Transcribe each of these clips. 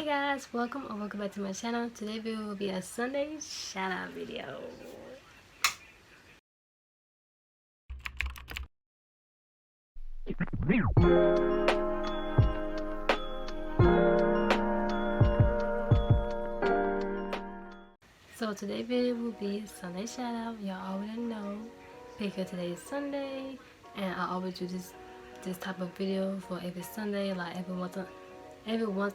Hey guys, welcome or welcome back to my channel. Today's video will be a Sunday shout out video. So today's video will be a Sunday shout out. Y'all already know because today is Sunday and I always do this type of video for every Sunday, like every once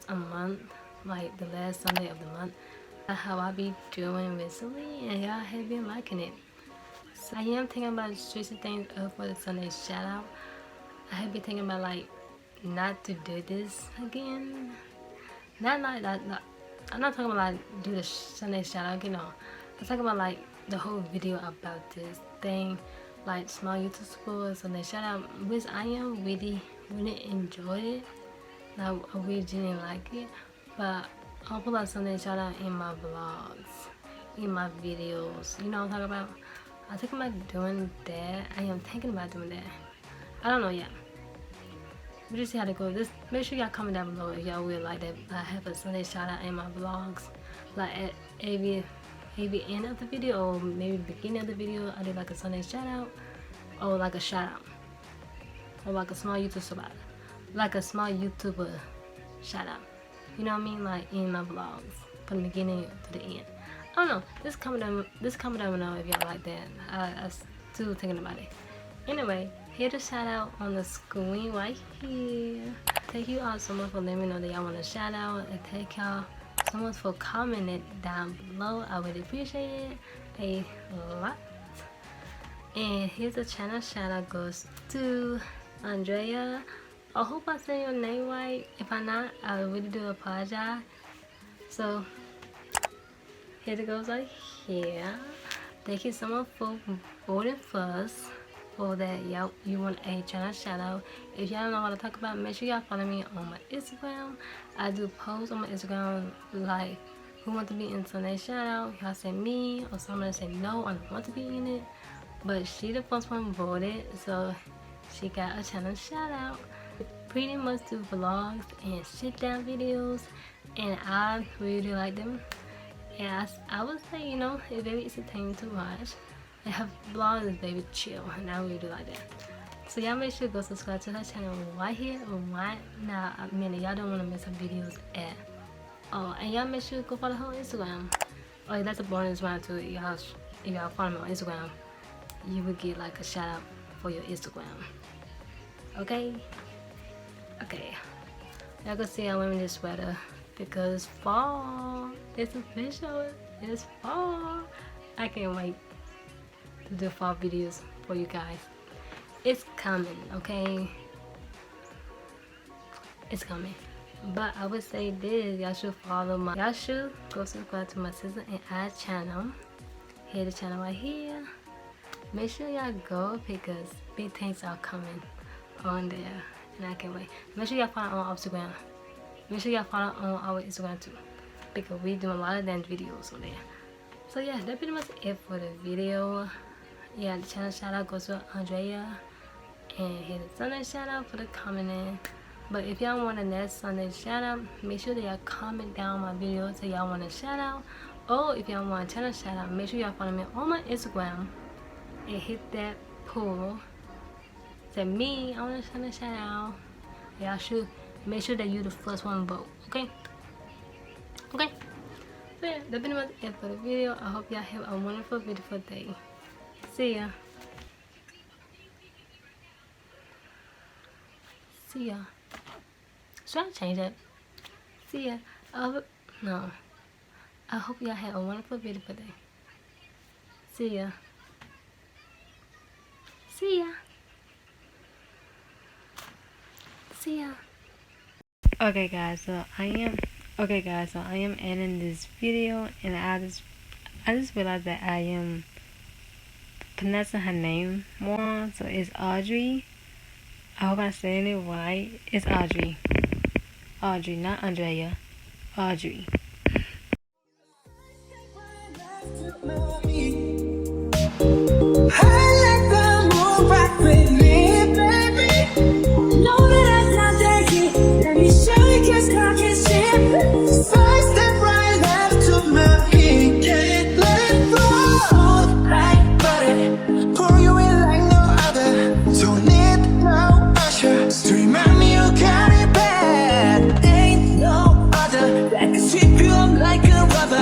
a month, like the last Sunday of the month. That's how I be doing recently and y'all have been liking it. So I am thinking about switching things up for the Sunday shout out. I have been thinking about like not to do this again. Not I'm not talking about like do the Sunday shout out, you know. I'm talking about like the whole video about this thing, like small YouTube supports Sunday shout out, which I am really enjoyed it. Like I really didn't like it, but I'll put out Sunday shout out in my vlogs, in my videos. You know what I'm talking about? I think about doing that. I am thinking about doing that. I don't know yet. We'll just see how it goes. Just make sure y'all comment down below if y'all would like that I have a Sunday shout out in my vlogs. Like at every end of the video or maybe the beginning of the video I do like a Sunday shout out or like a shout out. Or like a small YouTuber, like a small YouTuber shout out. You know what I mean? Like in my vlogs from the beginning to the end. I don't know. Just comment down below if y'all like that. I still thinking about it. Anyway, here to shout out on the screen right here. Thank you all so much for letting me know that y'all want to shout out, and thank y'all so much for commenting down below. I really appreciate it a lot. And here's a channel shout out goes to Andrea. I hope I said your name right. If I'm not, I really do apologize. So here it goes right here. Thank you so much for voting for us. For that, y'all, you want a channel shout out. If y'all don't know what to talk about, make sure y'all follow me on my Instagram. I do posts on my Instagram like who want to be in Sunday shout out. Y'all say me or someone say no, I don't want to be in it. But she the first one voted, so she got a channel shout out. Pretty much do vlogs and sit down videos, and I really like them. And I would say, you know, it's very entertaining to watch. And her vlog is very chill, and I really do like that. So y'all make sure to go subscribe to her channel right here or right now. I mean, y'all don't want to miss her videos at all. And y'all make sure to go follow her on Instagram. Oh, that's a bonus round too. If y'all follow me on Instagram, you will get like a shout out for your Instagram. Okay? Okay. Y'all can see I'm wearing this sweater because fall. It's official. It's fall. I can't wait to do fall videos for you guys. It's coming, okay? It's coming. But I would say this, y'all should y'all should go subscribe to my sister and I channel. Here's the channel right here. Make sure y'all go because big things are coming on there. And I can't wait. Make sure y'all follow on Instagram. Make sure y'all follow on our Instagram too, because we do a lot of dance videos on there. So yeah, that's pretty much it for the video. Yeah, the channel shout out goes to Andrea, and here's the Sunday shout out for the commenting. But if y'all want a next Sunday shout out, make sure that y'all comment down my video so y'all want a shout out. Or if y'all want a channel shout out, make sure y'all follow me on my Instagram and hit that poll. Say me, I want to send a shout out. Y'all should make sure that you the first one vote. Okay? Okay? So yeah, that's pretty much it for the video. I hope y'all have a wonderful, beautiful day. See ya. See ya. Should I change that? See ya. No. I hope y'all have a wonderful, beautiful day. See ya. See ya. See ya. Okay guys, so I am ending this video, and I just realized that I am pronouncing her name wrong. So it's Audrey. I hope I'm saying it right. It's Audrey. Audrey, not Andrea. Audrey. Hey!